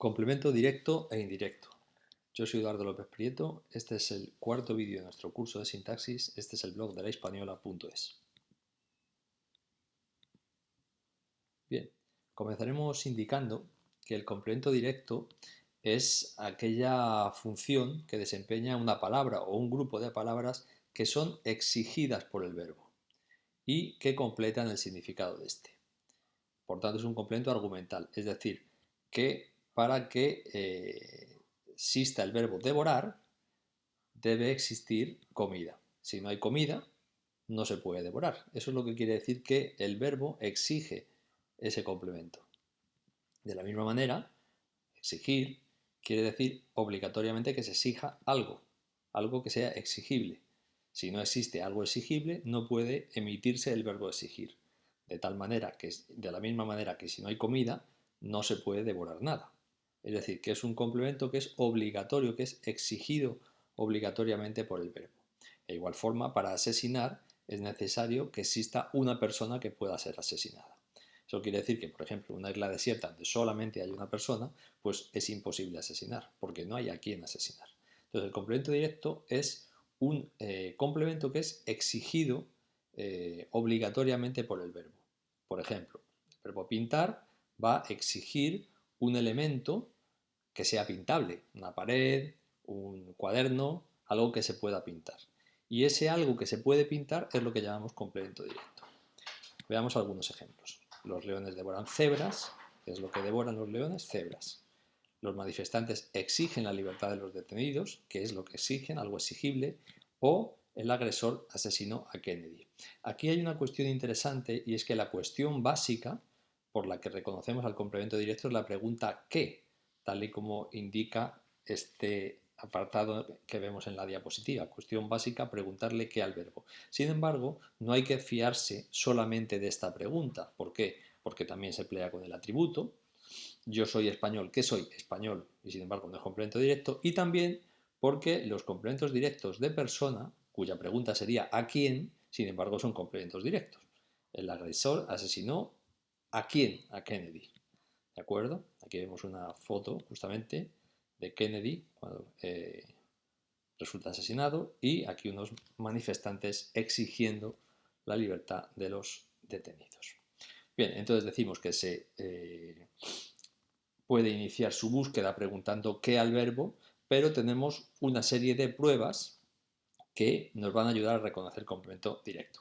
Complemento directo e indirecto. Yo soy Eduardo López Prieto, este es el cuarto vídeo de nuestro curso de sintaxis, este es el blog de lahispaniola.es. Bien, comenzaremos indicando que el complemento directo es aquella función que desempeña una palabra o un grupo de palabras que son exigidas por el verbo y que completan el significado de este. Por tanto, es un complemento argumental, es decir, que para que exista el verbo devorar, debe existir comida. Si no hay comida, no se puede devorar. Eso es lo que quiere decir que el verbo exige ese complemento. De la misma manera, exigir quiere decir obligatoriamente que se exija algo, algo que sea exigible. Si no existe algo exigible, no puede emitirse el verbo exigir. De tal manera que, de la misma manera que si no hay comida, no se puede devorar nada. Es decir, que es un complemento que es obligatorio, que es exigido obligatoriamente por el verbo. De igual forma, para asesinar es necesario que exista una persona que pueda ser asesinada. Eso quiere decir que, por ejemplo, en una isla desierta donde solamente hay una persona, pues es imposible asesinar, porque no hay a quien asesinar. Entonces, el complemento directo es un complemento que es exigido obligatoriamente por el verbo. Por ejemplo, el verbo pintar va a exigir un elemento que sea pintable, una pared, un cuaderno, algo que se pueda pintar. Y ese algo que se puede pintar es lo que llamamos complemento directo. Veamos algunos ejemplos. Los leones devoran cebras. ¿Qué es lo que devoran los leones? Cebras. Los manifestantes exigen la libertad de los detenidos. ¿Qué es lo que exigen? Algo exigible. O el agresor asesinó a Kennedy. Aquí hay una cuestión interesante y es que la cuestión básica por la que reconocemos al complemento directo es la pregunta ¿qué? Tal y como indica este apartado que vemos en la diapositiva. Cuestión básica, preguntarle qué al verbo. Sin embargo, no hay que fiarse solamente de esta pregunta. ¿Por qué? Porque también se emplea con el atributo. Yo soy español, ¿qué soy? Español, y sin embargo no es complemento directo. Y también porque los complementos directos de persona, cuya pregunta sería ¿a quién?, sin embargo son complementos directos. El agresor asesinó ¿a quién? A Kennedy. ¿De acuerdo? Aquí vemos una foto justamente de Kennedy cuando resulta asesinado y aquí unos manifestantes exigiendo la libertad de los detenidos. Bien, entonces decimos que se puede iniciar su búsqueda preguntando qué al verbo, pero tenemos una serie de pruebas que nos van a ayudar a reconocer el complemento directo.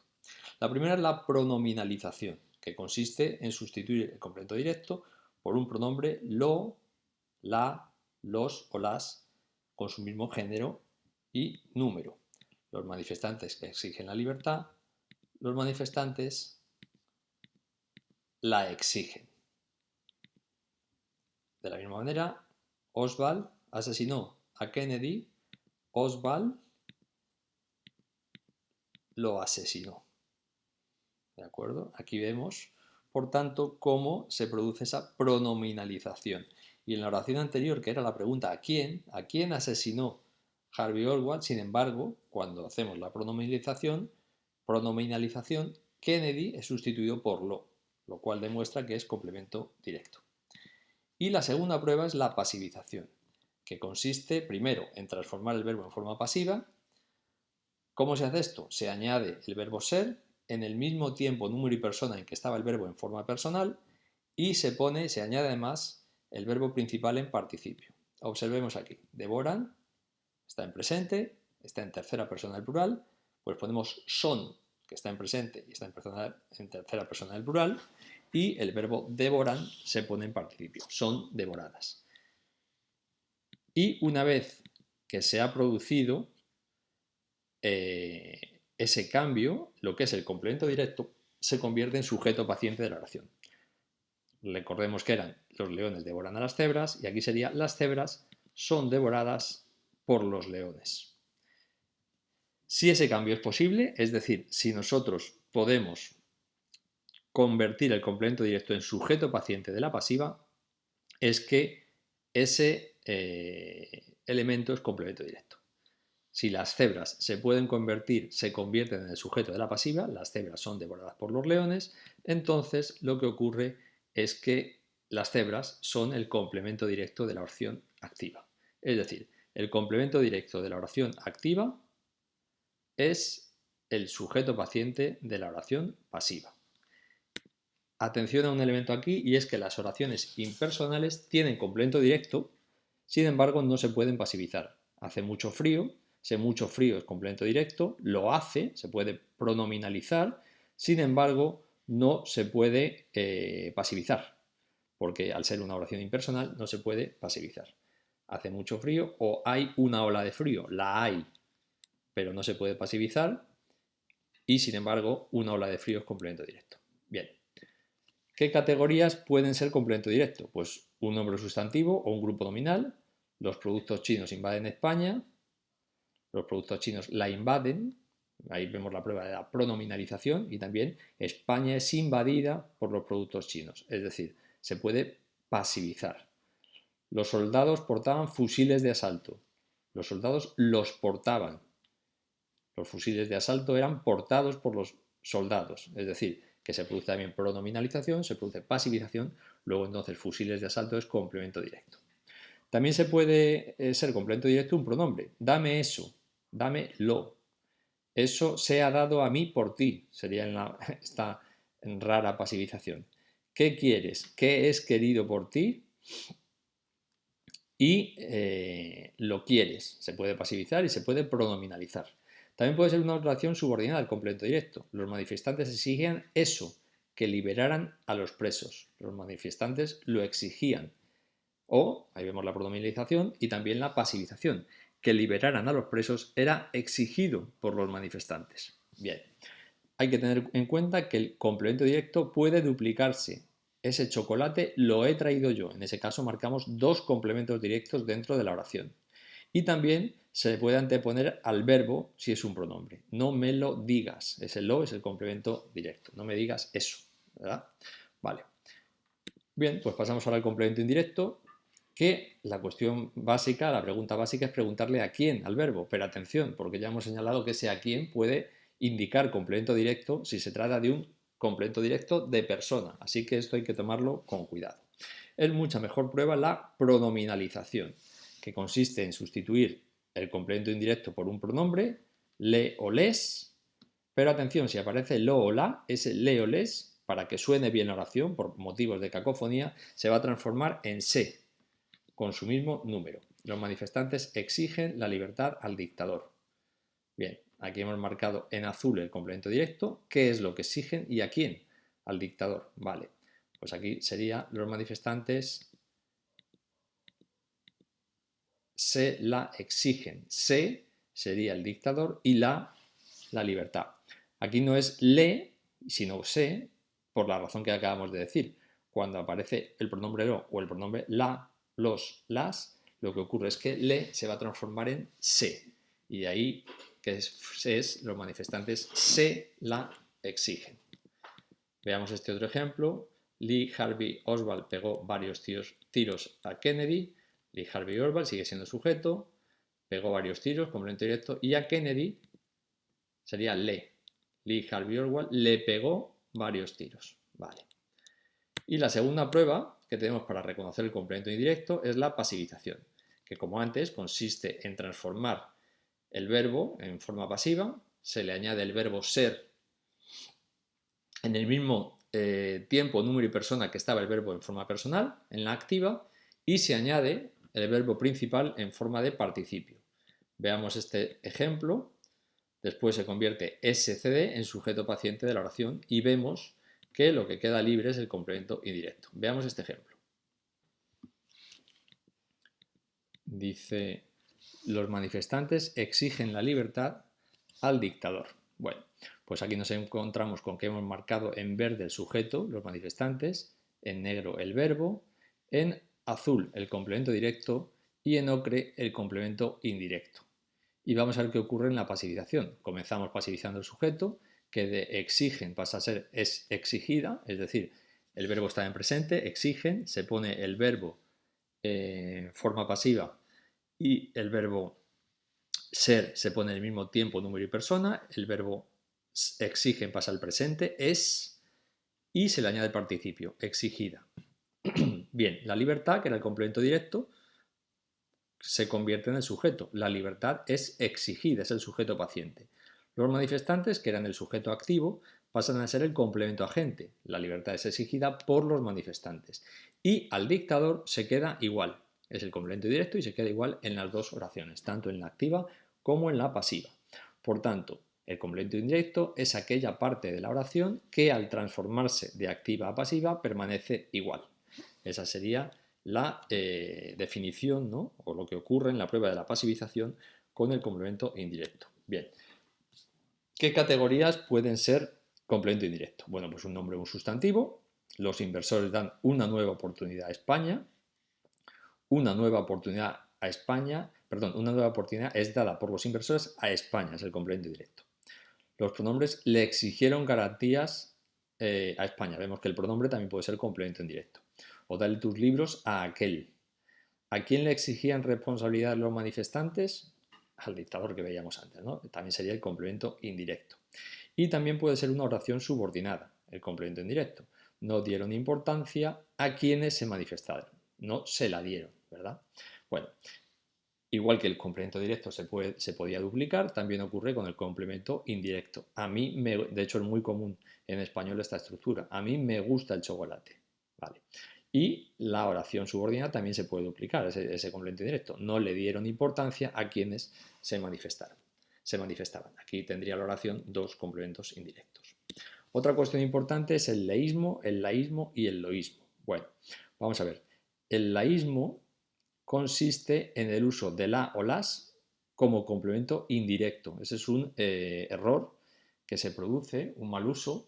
La primera es la pronominalización, que consiste en sustituir el complemento directo por un pronombre lo, la, los o las con su mismo género y número. Los manifestantes que exigen la libertad, los manifestantes la exigen. De la misma manera, Oswald asesinó a Kennedy, Oswald lo asesinó. ¿De acuerdo? Aquí vemos, por tanto, cómo se produce esa pronominalización. Y en la oración anterior, que era la pregunta ¿a quién asesinó Harvey Oswald? Sin embargo, cuando hacemos la pronominalización, Kennedy es sustituido por lo cual demuestra que es complemento directo. Y la segunda prueba es la pasivización, que consiste primero en transformar el verbo en forma pasiva. ¿Cómo se hace esto? Se añade el verbo ser en el mismo tiempo, número y persona en que estaba el verbo en forma personal y se añade además el verbo principal en participio. Observemos aquí, devoran, está en presente, está en tercera persona del plural, pues ponemos son, que está en presente y está en tercera persona del plural, y el verbo devoran se pone en participio, son devoradas. Y una vez que se ha producido ese cambio, lo que es el complemento directo, se convierte en sujeto paciente de la oración. Recordemos que eran los leones devoran a las cebras y aquí sería las cebras son devoradas por los leones. Si ese cambio es posible, es decir, si nosotros podemos convertir el complemento directo en sujeto paciente de la pasiva, es que ese elemento es complemento directo. Si las cebras se convierten en el sujeto de la pasiva, las cebras son devoradas por los leones, entonces lo que ocurre es que las cebras son el complemento directo de la oración activa. Es decir, el complemento directo de la oración activa es el sujeto paciente de la oración pasiva. Atención a un elemento aquí, y es que las oraciones impersonales tienen complemento directo, sin embargo no se pueden pasivizar. Hace mucho frío, ese mucho frío es complemento directo, lo hace, se puede pronominalizar, sin embargo no se puede pasivizar, porque al ser una oración impersonal no se puede pasivizar. Hace mucho frío o hay una ola de frío, la hay, pero no se puede pasivizar, y sin embargo una ola de frío es complemento directo. Bien. ¿Qué categorías pueden ser complemento directo? Pues un nombre sustantivo o un grupo nominal. Los productos chinos invaden España. Los productos chinos la invaden. Ahí vemos la prueba de la pronominalización. Y también España es invadida por los productos chinos. Es decir, se puede pasivizar. Los soldados portaban fusiles de asalto. Los soldados los portaban. Los fusiles de asalto eran portados por los soldados. Es decir, que se produce también pronominalización, se produce pasivización, luego entonces fusiles de asalto es complemento directo. También se puede ser complemento directo un pronombre. Dame eso, dámelo. Eso se ha dado a mí por ti, sería esta rara pasivización. ¿Qué quieres? ¿Qué es querido por ti? Y lo quieres. Se puede pasivizar y se puede pronominalizar. También puede ser una oración subordinada al complemento directo. Los manifestantes exigían eso, que liberaran a los presos. Los manifestantes lo exigían. O, ahí vemos la pronominalización y también la pasivización. Que liberaran a los presos era exigido por los manifestantes. Bien, hay que tener en cuenta que el complemento directo puede duplicarse. Ese chocolate lo he traído yo. En ese caso marcamos dos complementos directos dentro de la oración. Y también se puede anteponer al verbo si es un pronombre. No me lo digas. Ese lo es el complemento directo. No me digas eso, ¿verdad? Vale. Bien, pues pasamos ahora al complemento indirecto, que la cuestión básica, la pregunta básica es preguntarle a quién, al verbo. Pero atención, porque ya hemos señalado que ese a quién puede indicar complemento directo si se trata de un complemento directo de persona. Así que esto hay que tomarlo con cuidado. Es mucha mejor prueba la pronominalización, que consiste en sustituir el complemento indirecto por un pronombre, le o les, pero atención, si aparece lo o la, ese le o les, para que suene bien la oración, por motivos de cacofonía, se va a transformar en se, con su mismo número. Los manifestantes exigen la libertad al dictador. Bien, aquí hemos marcado en azul el complemento directo, qué es lo que exigen y a quién, al dictador. Vale, pues aquí sería los manifestantes se la exigen. Se sería el dictador y la libertad. Aquí no es le, sino se, por la razón que acabamos de decir. Cuando aparece el pronombre lo o el pronombre la, los, las, lo que ocurre es que le se va a transformar en se. Y de ahí que es los manifestantes se la exigen. Veamos este otro ejemplo. Lee Harvey Oswald pegó varios tiros a Kennedy. Lee Harvey Oswald sigue siendo sujeto, pegó varios tiros, complemento directo, y a Kennedy sería le. Lee Harvey Oswald le pegó varios tiros. Vale. Y la segunda prueba que tenemos para reconocer el complemento indirecto es la pasivización, que como antes consiste en transformar el verbo en forma pasiva, se le añade el verbo ser en el mismo tiempo, número y persona que estaba el verbo en forma personal, en la activa, y se añade el verbo principal en forma de participio. Veamos este ejemplo. Después se convierte SCD en sujeto paciente de la oración y vemos que lo que queda libre es el complemento indirecto. Veamos este ejemplo. Dice, los manifestantes exigen la libertad al dictador. Bueno, pues aquí nos encontramos con que hemos marcado en verde el sujeto, los manifestantes, en negro el verbo, en azul el complemento directo y en ocre el complemento indirecto. Y vamos a ver qué ocurre en la pasivización. Comenzamos pasivizando el sujeto, que de exigen pasa a ser es exigida, es decir, el verbo está en presente, exigen, se pone el verbo en forma pasiva y el verbo ser se pone en el mismo tiempo, número y persona, el verbo exigen pasa al presente, es, y se le añade el participio, exigida. Bien, la libertad, que era el complemento directo, se convierte en el sujeto. La libertad es exigida, es el sujeto paciente. Los manifestantes, que eran el sujeto activo, pasan a ser el complemento agente. La libertad es exigida por los manifestantes. Y al dictador se queda igual. Es el complemento directo y se queda igual en las dos oraciones, tanto en la activa como en la pasiva. Por tanto, el complemento indirecto es aquella parte de la oración que al transformarse de activa a pasiva permanece igual. Esa sería la definición, ¿no? O lo que ocurre en la prueba de la pasivización con el complemento indirecto. Bien, ¿qué categorías pueden ser complemento indirecto? Bueno, pues un nombre o un sustantivo. Los inversores dan una nueva oportunidad a España. Una nueva oportunidad a España, perdón, una nueva oportunidad es dada por los inversores a España, es el complemento directo. Los pronombres le exigieron garantías a España. Vemos que el pronombre también puede ser complemento indirecto. O dale tus libros a aquel. ¿A quién le exigían responsabilidad los manifestantes? Al dictador que veíamos antes, ¿no? También sería el complemento indirecto. Y también puede ser una oración subordinada, el complemento indirecto. No dieron importancia a quienes se manifestaron. No se la dieron, ¿verdad? Bueno, igual que el complemento directo se podía duplicar, también ocurre con el complemento indirecto. De hecho es muy común en español esta estructura. A mí me gusta el chocolate. Vale. Y la oración subordinada también se puede duplicar, ese complemento indirecto. No le dieron importancia a quienes se manifestaban. Aquí tendría la oración dos complementos indirectos. Otra cuestión importante es el leísmo, el laísmo y el loísmo. Bueno, vamos a ver. El laísmo consiste en el uso de la o las como complemento indirecto. Ese es un error que se produce, un mal uso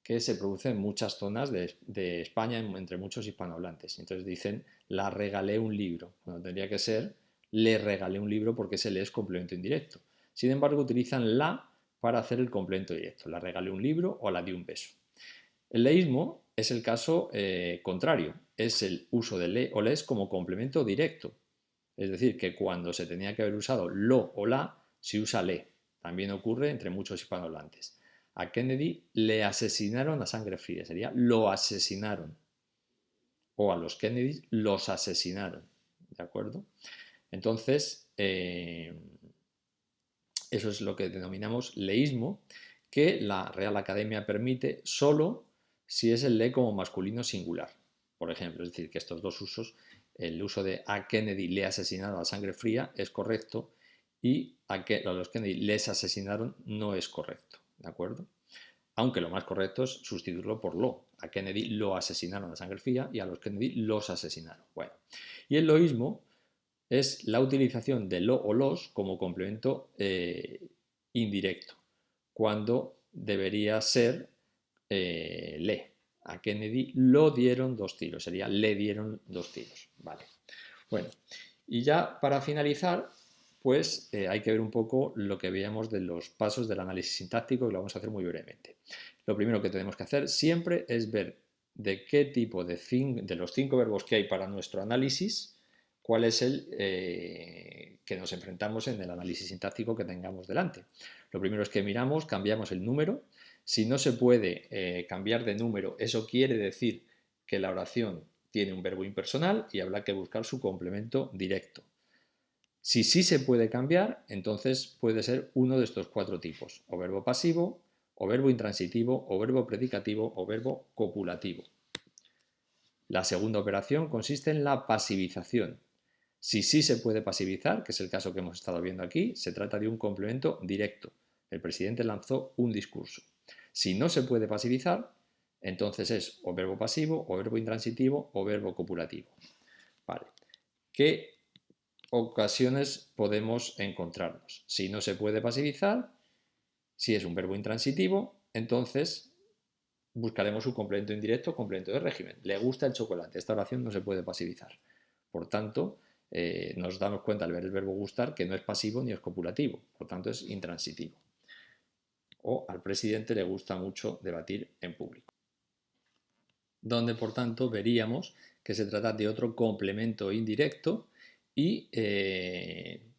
que se produce en muchas zonas de España, entre muchos hispanohablantes. Entonces dicen, la regalé un libro. Bueno, tendría que ser, le regalé un libro porque ese le es complemento indirecto. Sin embargo, utilizan la para hacer el complemento directo. La regalé un libro o la di un beso. El leísmo es el caso contrario, es el uso de le o les como complemento directo. Es decir, que cuando se tenía que haber usado lo o la, se usa le. También ocurre entre muchos hispanohablantes. A Kennedy le asesinaron a sangre fría, sería lo asesinaron. O a los Kennedy los asesinaron. ¿De acuerdo? Entonces, eso es lo que denominamos leísmo, que la Real Academia permite solo si es el le como masculino singular. Por ejemplo, es decir, que estos dos usos, el uso de a Kennedy le asesinaron a sangre fría es correcto y a los Kennedy les asesinaron no es correcto. ¿De acuerdo? Aunque lo más correcto es sustituirlo por lo. A Kennedy lo asesinaron a sangre fría y a los Kennedy los asesinaron. Bueno, y el loísmo es la utilización de lo o los como complemento indirecto, cuando debería ser le. A Kennedy lo dieron 2 tiros, sería le dieron 2 tiros. Vale. Bueno, y ya para finalizar, pues hay que ver un poco lo que veíamos de los pasos del análisis sintáctico, y lo vamos a hacer muy brevemente. Lo primero que tenemos que hacer siempre es ver de qué tipo de los 5 verbos que hay para nuestro análisis, cuál es el que nos enfrentamos en el análisis sintáctico que tengamos delante. Lo primero es que miramos, cambiamos el número. Si no se puede cambiar de número, eso quiere decir que la oración tiene un verbo impersonal y habrá que buscar su complemento directo. Si sí se puede cambiar, entonces puede ser uno de estos 4 tipos, o verbo pasivo, o verbo intransitivo, o verbo predicativo, o verbo copulativo. La segunda operación consiste en la pasivización. Si sí se puede pasivizar, que es el caso que hemos estado viendo aquí, se trata de un complemento directo. El presidente lanzó un discurso. Si no se puede pasivizar, entonces es o verbo pasivo, o verbo intransitivo, o verbo copulativo. Vale. ¿Qué ocasiones podemos encontrarnos? Si no se puede pasivizar, si es un verbo intransitivo, entonces buscaremos su complemento indirecto, complemento de régimen. Le gusta el chocolate. Esta oración no se puede pasivizar. Por tanto, nos damos cuenta al ver el verbo gustar que no es pasivo ni es copulativo. Por tanto, es intransitivo. O al presidente le gusta mucho debatir en público. Donde, por tanto, veríamos que se trata de otro complemento indirecto y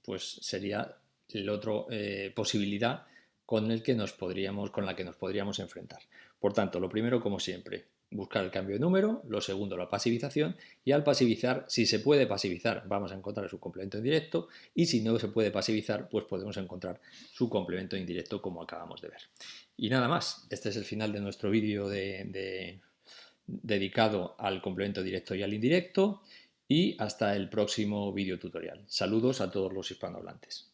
pues sería la otra posibilidad con la que nos podríamos enfrentar. Por tanto, lo primero, como siempre, buscar el cambio de número, lo segundo la pasivización, y al pasivizar, si se puede pasivizar, vamos a encontrar su complemento indirecto, y si no se puede pasivizar, pues podemos encontrar su complemento indirecto como acabamos de ver. Y nada más, este es el final de nuestro vídeo dedicado al complemento directo y al indirecto, y hasta el próximo vídeo tutorial. Saludos a todos los hispanohablantes.